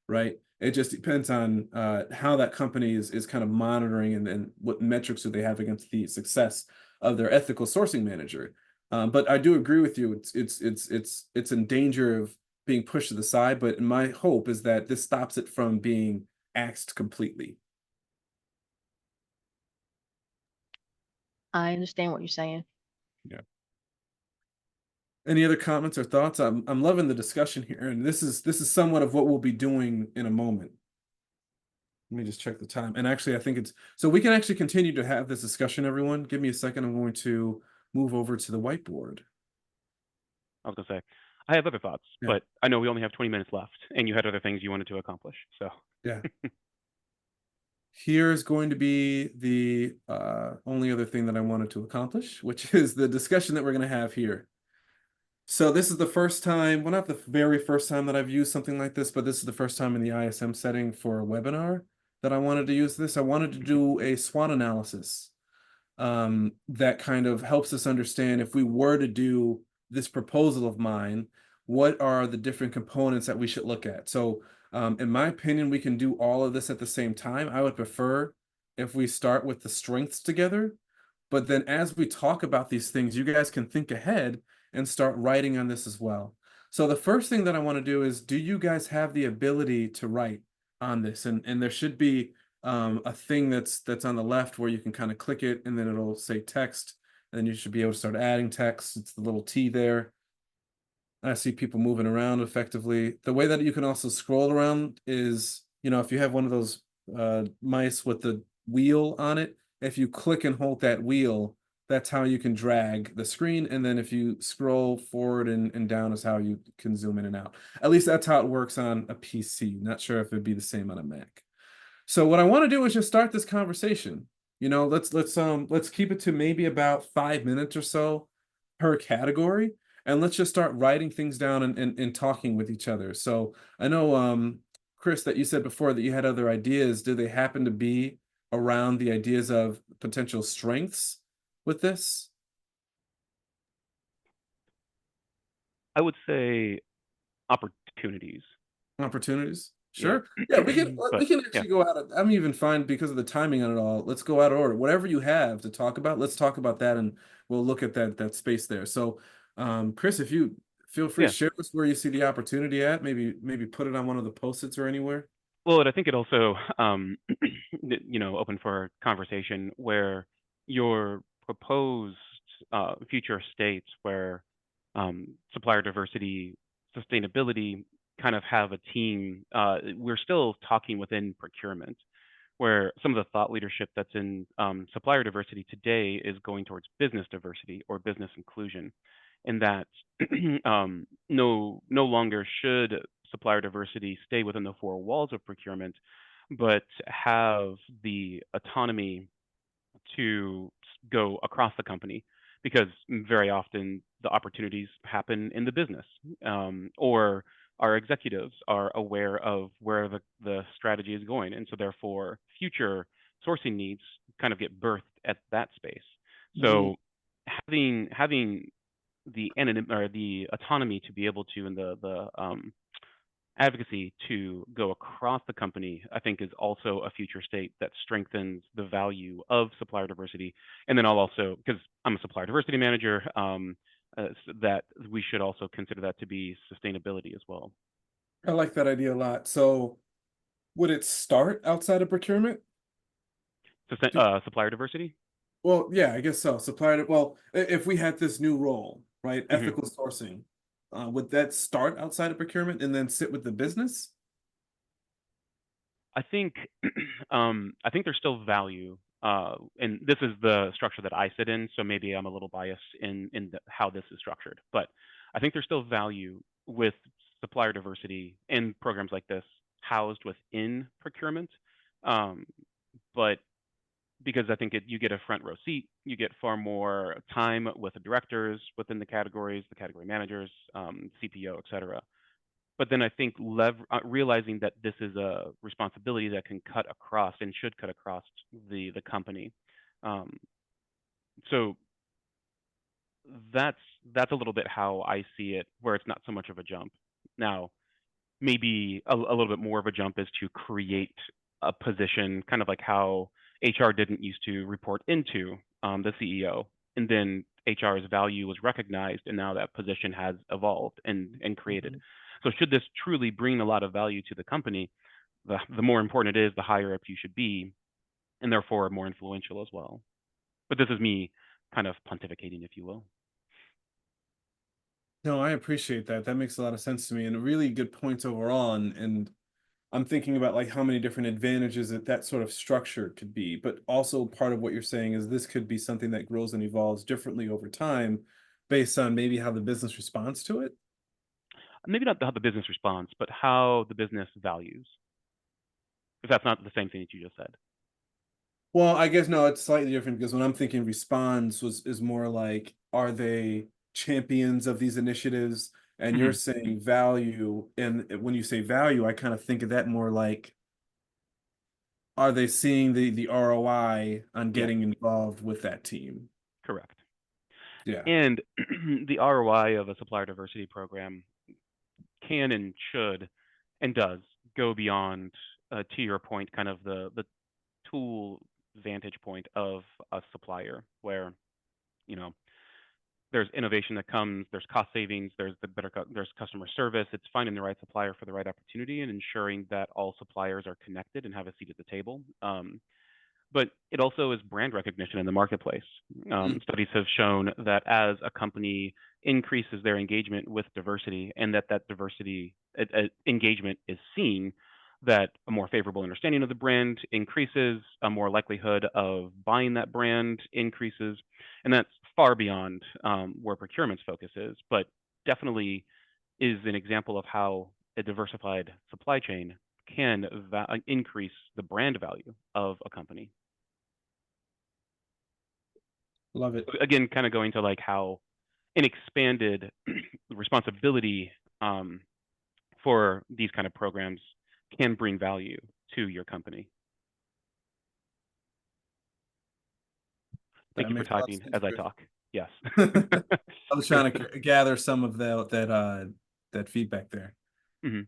right? It just depends on how that company is kind of monitoring and what metrics do they have against the success of their ethical sourcing manager. But I do agree with you. It's in danger of being pushed to the side. But my hope is that this stops it from being axed completely. I understand what you're saying. Yeah. Any other comments or thoughts? I'm loving the discussion here, and this is somewhat of what we'll be doing in a moment. Let me just check the time. And actually, I think it's so we can actually continue to have this discussion, everyone. Give me a second. I'm going to move over to the whiteboard. I was gonna say, I have other thoughts, Yeah. but I know we only have 20 minutes left, and you had other things you wanted to accomplish. So Yeah. Here's going to be the only other thing that I wanted to accomplish, which is the discussion that we're going to have here. So this is the first time, well, not the very first time that I've used something like this, but this is the first time in the ISM setting for a webinar that I wanted to use this. I wanted to do a SWOT analysis that kind of helps us understand if we were to do this proposal of mine, what are the different components that we should look at? So in my opinion, we can do all of this at the same time. I would prefer if we start with the strengths together, but then as we talk about these things, you guys can think ahead and start writing on this as well. So the first thing that I want to do is, do you guys have the ability to write on this? And there should be a thing that's on the left where you can kind of click it and then it'll say text, and then you should be able to start adding text. It's the little T there. I see people moving around effectively. The way that you can also scroll around is, if you have one of those mice with the wheel on it, if you click and hold that wheel, that's how you can drag the screen. And then if you scroll forward and down is how you can zoom in and out. At least that's how it works on a PC. Not sure if it'd be the same on a Mac. So what I want to do is just start this conversation. Let's keep it to maybe about 5 minutes or so per category, and let's just start writing things down and talking with each other. So I know, Chris, that you said before that you had other ideas. Do they happen to be around the ideas of potential strengths with this? I would say opportunities. Opportunities? Yeah. Sure. Yeah, we can But we can yeah, actually go out of, I'm even fine because of the timing on it all. Let's go out of order. Whatever you have to talk about, let's talk about that and we'll look at that space there. So Chris, if you feel free to yeah. share with us where you see the opportunity at, maybe put it on one of the post-its or anywhere. Well, and I think it also, open for conversation where your proposed future states where supplier diversity, sustainability kind of have a team. We're still talking within procurement, where some of the thought leadership that's in supplier diversity today is going towards business diversity or business inclusion, and that no longer should supplier diversity stay within the four walls of procurement, but have the autonomy to go across the company, because very often the opportunities happen in the business, or our executives are aware of where the strategy is going, and so therefore future sourcing needs kind of get birthed at that space. So having the or the autonomy to be able to, and the advocacy to go across the company, I think is also a future state that strengthens the value of supplier diversity. And then I'll also, because I'm a supplier diversity manager, that we should also consider that to be sustainability as well. I like that idea a lot. So would it start outside of procurement? Supplier diversity? Well, yeah, I guess so. Supplier, well, if we had this new role, right, hmm ethical sourcing, would that start outside of procurement and then sit with the business? I think I think there's still value, and this is the structure that I sit in, so maybe I'm a little biased in how this is structured. But I think there's still value with supplier diversity and programs like this housed within procurement. Um, but because I think you get a front row seat, you get far more time with the directors within the categories, the category managers, CPO, et cetera. But then I think realizing that this is a responsibility that can cut across and should cut across the company. Um, so that's a little bit how I see it, where it's not so much of a jump. Now, maybe a little bit more of a jump is to create a position, kind of like how HR didn't used to report into the CEO, and then HR's value was recognized, and now that position has evolved and created. So should this truly bring a lot of value to the company, the more important it is, the higher up you should be, and therefore more influential as well. But this is me kind of pontificating, if you will. No, I appreciate that. That makes a lot of sense to me, and really good points overall. And I'm thinking about like how many different advantages that sort of structure could be, but also part of what you're saying is this could be something that grows and evolves differently over time based on maybe how the business responds to it. Maybe not how the business responds, but how the business values. If that's not the same thing that you just said. Well, I guess no, it's slightly different because when I'm thinking responds is more like, are they champions of these initiatives? And you're saying value, and when you say value, I kind of think of that more like, are they seeing the ROI on getting involved with that team? Correct. Yeah. And the ROI of a supplier diversity program can and should and does go beyond, to your point, kind of the tool vantage point of a supplier, where you know there's innovation that comes, there's cost savings, there's there's customer service. It's finding the right supplier for the right opportunity and ensuring that all suppliers are connected and have a seat at the table. But it also is brand recognition in the marketplace. Studies have shown that as a company increases their engagement with diversity, and that diversity engagement is seen, that a more favorable understanding of the brand increases, a more likelihood of buying that brand increases, and that's far beyond where procurement's focus is, but definitely is an example of how a diversified supply chain can increase the brand value of a company. Love it. Again, kind of going to like how an expanded responsibility for these kind of programs can bring value to your company. Thank you for typing as I talk. Yes. I was trying to gather some of that feedback there. And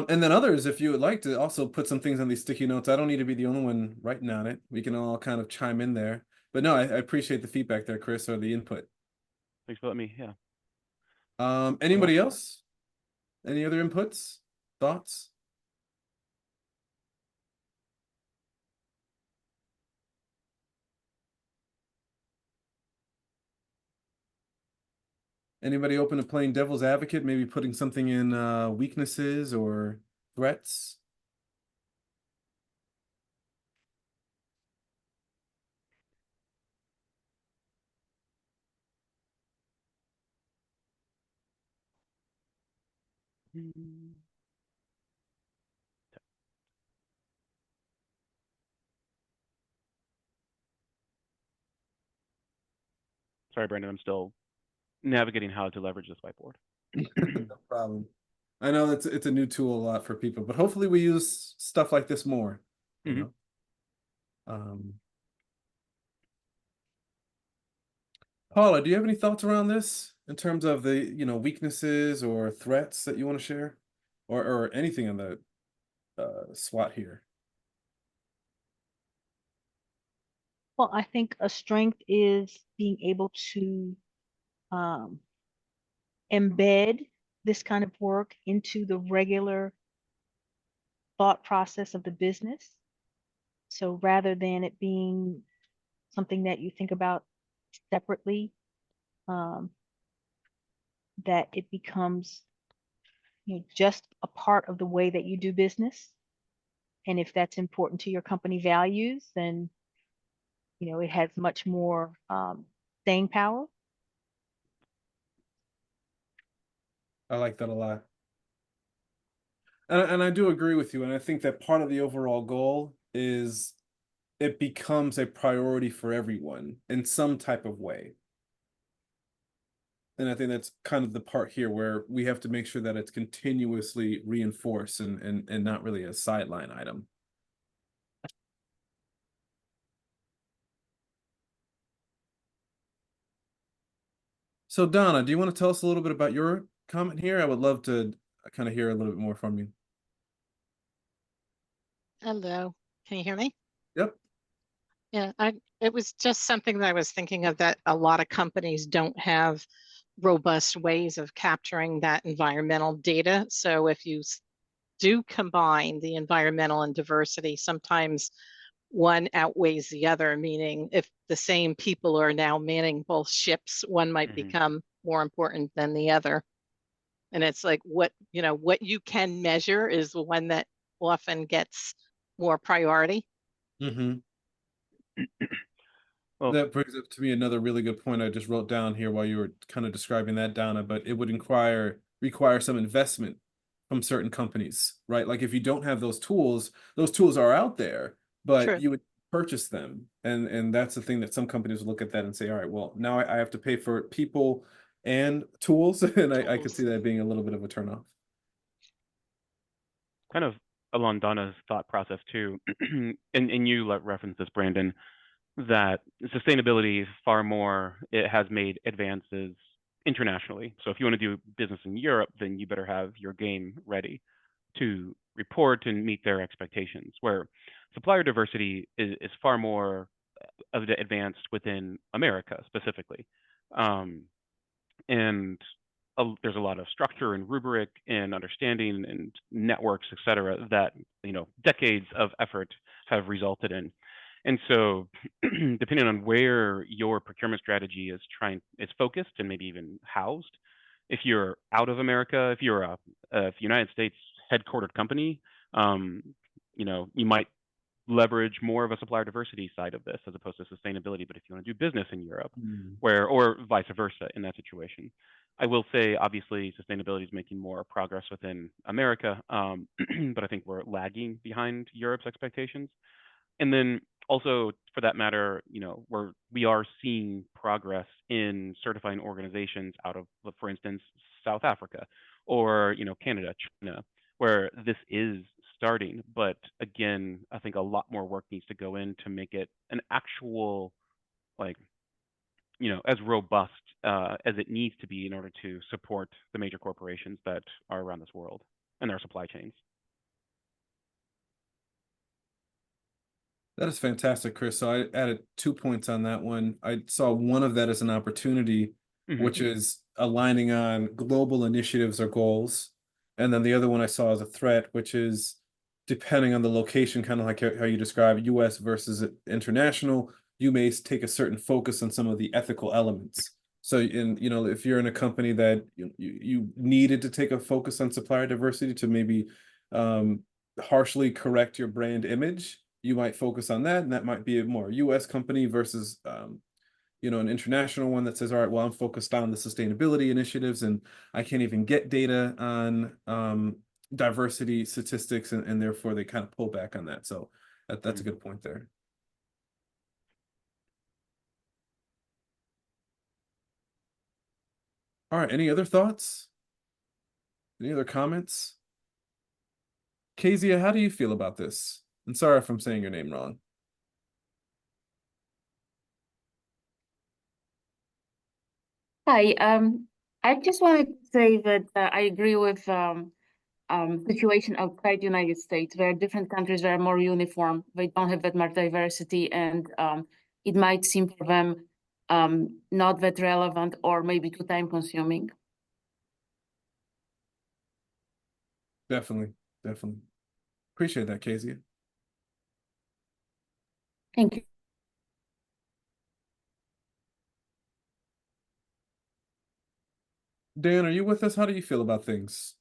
then others, if you would like to also put some things on these sticky notes, I don't need to be the only one writing on it. We can all kind of chime in there. But no, I appreciate the feedback there, Chris, or the input. Thanks for letting me, yeah. Anybody else? Any other inputs? Thoughts? Anybody open to playing devil's advocate, maybe putting something in weaknesses or threats? Sorry, Brandon, I'm still navigating how to leverage this whiteboard. No problem. I know it's a new tool a lot for people, but hopefully we use stuff like this more, you know? Paula, do you have any thoughts around this in terms of the, weaknesses or threats that you want to share, or anything on the SWOT here? Well, I think a strength is being able to embed this kind of work into the regular thought process of the business. So rather than it being something that you think about separately, that it becomes just a part of the way that you do business. And if that's important to your company values, then it has much more staying power. I like that a lot. And I do agree with you. And I think that part of the overall goal is it becomes a priority for everyone in some type of way. And I think that's kind of the part here where we have to make sure that it's continuously reinforced and not really a sideline item. So Donna, do you want to tell us a little bit about your comment here? I would love to kind of hear a little bit more from you. Hello, can you hear me? Yep. Yeah, it was just something that I was thinking of, that a lot of companies don't have robust ways of capturing that environmental data. So if you do combine the environmental and diversity, sometimes one outweighs the other, meaning if the same people are now manning both ships, one might become more important than the other. And it's like, what you can measure is the one that often gets more priority. Mm-hmm. Well, That brings up to me another really good point I just wrote down here while you were kind of describing that, Donna, but it would require some investment from certain companies, right? Like if you don't have those tools are out there, but True. you would purchase them. And that's the thing that some companies look at that and say, all right, well, now I have to pay for people and tools. And I could see that being a little bit of a turnoff. kind of along Donna's thought process too, and you referenced this, Brandon, that sustainability it has made advances internationally. So if you want to do business in Europe, then you better have your game ready to report and meet their expectations. Where supplier diversity is far more advanced within America specifically. And there's a lot of structure and rubric and understanding and networks, et cetera, that decades of effort have resulted in. And so, depending on where your procurement strategy is focused and maybe even housed, if you're out of America, if you're a United States headquartered company, you might leverage more of a supplier diversity side of this as opposed to sustainability. But if you want to do business in Europe, or vice versa in that situation, I will say obviously sustainability is making more progress within America, but I think we're lagging behind Europe's expectations. And then also, for that matter, we are seeing progress in certifying organizations out of, for instance, South Africa or Canada, China, where this is starting. But again, I think a lot more work needs to go in to make it an actual, as robust as it needs to be in order to support the major corporations that are around this world and their supply chains. That is fantastic, Chris. So I added 2 points on that one. I saw one of that as an opportunity, which is aligning on global initiatives or goals. And then the other one I saw as a threat, which is depending on the location, kind of like how you describe US versus international, you may take a certain focus on some of the ethical elements. So if you're in a company that you needed to take a focus on supplier diversity to maybe harshly correct your brand image, you might focus on that, and that might be a more US company versus an international one that says, all right, well, I'm focused on the sustainability initiatives and I can't even get data on diversity statistics, and therefore they kind of pull back on that. So that's a good point there. All right, any other thoughts? Any other comments? Kezia, how do you feel about this? And sorry if I'm saying your name wrong. Hi, I just wanted to say that I agree with situation outside the United States. There are different countries that are more uniform. They don't have that much diversity, and it might seem for them not that relevant or maybe too time consuming. Definitely. Appreciate that, Kezia. Thank you. Dan, are you with us? How do you feel about things?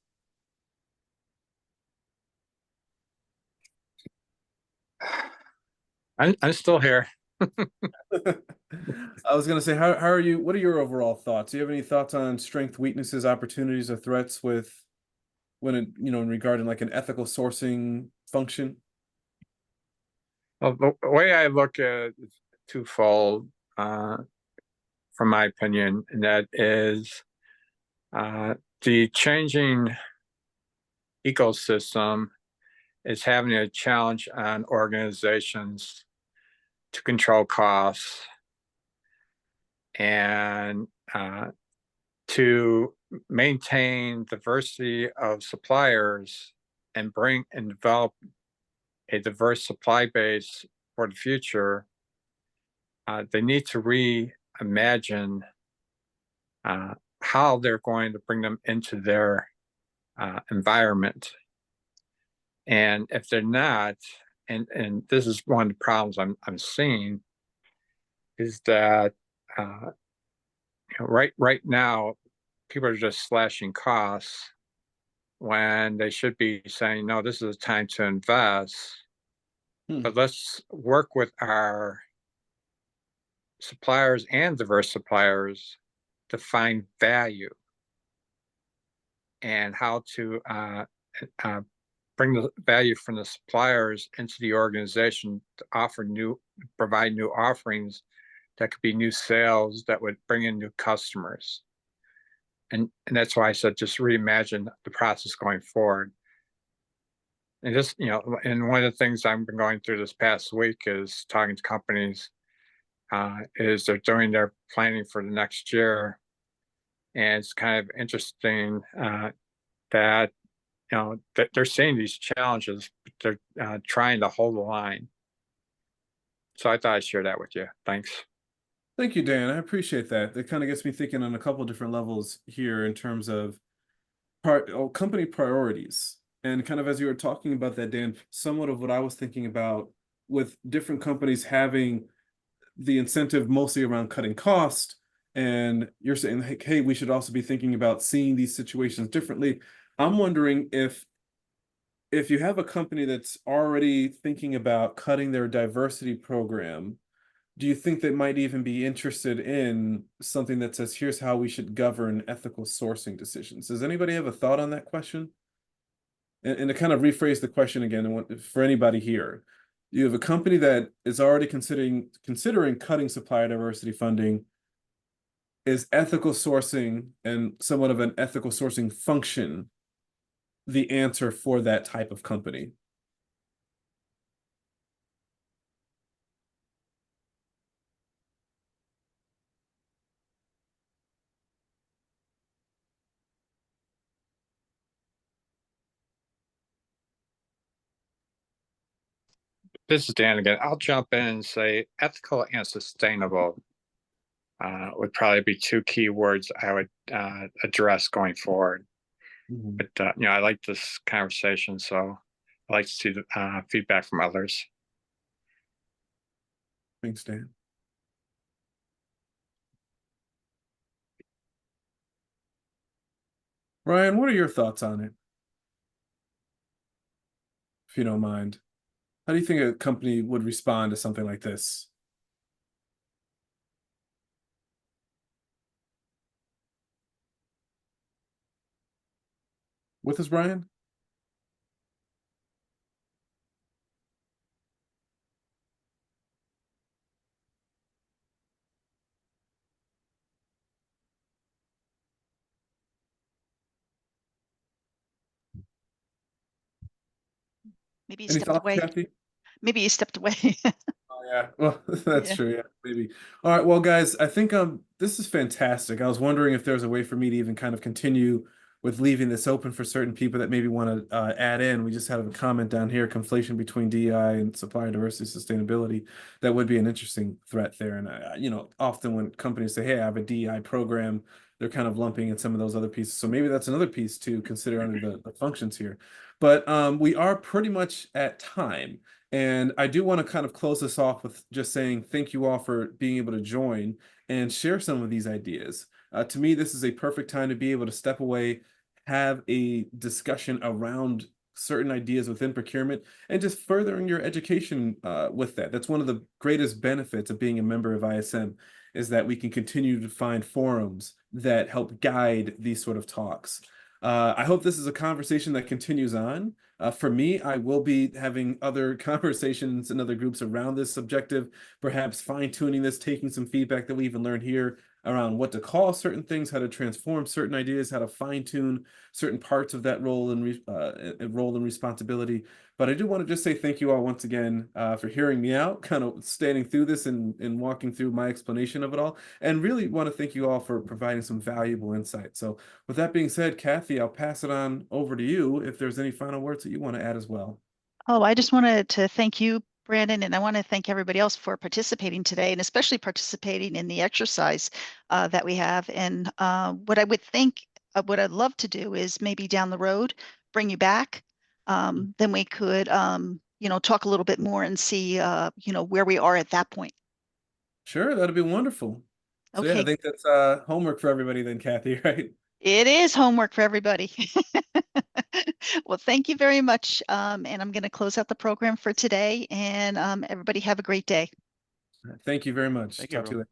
I'm still here. I was gonna say, how are you? What are your overall thoughts? Do you have any thoughts on strength, weaknesses, opportunities, or threats in regarding like an ethical sourcing function? Well, the way I look at it is twofold, from my opinion, and that is the changing ecosystem is having a challenge on organizations to control costs and to maintain diversity of suppliers and bring and develop a diverse supply base for the future, they need to reimagine how they're going to bring them into their environment. And if they're not, and this is one of the problems I'm seeing, is that right now people are just slashing costs when they should be saying, no, this is a time to invest. But let's work with our suppliers and diverse suppliers to find value and how to bring the value from the suppliers into the organization to provide new offerings that could be new sales that would bring in new customers. And that's why I said just reimagine the process going forward. And just, and one of the things I've been going through this past week is talking to companies, is they're doing their planning for the next year. And it's kind of interesting that, that they're seeing these challenges, but they're trying to hold the line. So I thought I'd share that with you. Thanks. Thank you, Dan. I appreciate that. That kind of gets me thinking on a couple different levels here in terms of company priorities. And kind of as you were talking about that, Dan, somewhat of what I was thinking about with different companies having the incentive mostly around cutting cost, and you're saying, hey, we should also be thinking about seeing these situations differently. I'm wondering if you have a company that's already thinking about cutting their diversity program, do you think they might even be interested in something that says, here's how we should govern ethical sourcing decisions? Does anybody have a thought on that question? And to kind of rephrase the question again, for anybody here, you have a company that is already considering cutting supplier diversity funding. Is ethical sourcing and somewhat of an ethical sourcing function the answer for that type of company? This is Dan again. I'll jump in and say ethical and sustainable would probably be two key words I would address going forward. But I like this conversation, so I like to see the feedback from others. Thanks, Dan. Ryan, what are your thoughts on it? If you don't mind. How do you think a company would respond to something like this? With us, Brian? Maybe he Any stepped thoughts, away. Kathy? Maybe he stepped away. Oh, yeah, well, that's Yeah. true. Yeah, maybe. All right, well, guys, I think this is fantastic. I was wondering if there's a way for me to even kind of continue with leaving this open for certain people that maybe want to add in. We just had a comment down here, conflation between DEI and supplier diversity sustainability. That would be an interesting threat there. And often when companies say, hey, I have a DEI program, they're kind of lumping in some of those other pieces. So maybe that's another piece to consider under the functions here. But we are pretty much at time. And I do want to kind of close this off with just saying thank you all for being able to join and share some of these ideas. To me, this is a perfect time to be able to step away, have a discussion around certain ideas within procurement, and just furthering your education with that. That's one of the greatest benefits of being a member of ISM, is that we can continue to find forums that help guide these sort of talks. I hope this is a conversation that continues on. For me, I will be having other conversations in other groups around this objective, perhaps fine-tuning this, taking some feedback that we even learned here around what to call certain things, how to transform certain ideas, how to fine tune certain parts of that role and responsibility. But I do want to just say thank you all once again for hearing me out, kind of standing through this and walking through my explanation of it all, and really want to thank you all for providing some valuable insight. So with that being said, Kathy, I'll pass it on over to you if there's any final words that you want to add as well. Oh, I just wanted to thank you, Brandon, and I want to thank everybody else for participating today, and especially participating in the exercise that we have. And what I would think, what I'd love to do is maybe down the road, bring you back. Then we could, talk a little bit more and see, where we are at that point. Sure, that'd be wonderful. So yeah, I Okay, think that's homework for everybody then, Kathy, right? it is homework for everybody. Well, thank you very much. And I'm going to close out the program for today. And everybody have a great day. Thank you very much. Thank you, Talk to you everyone. later.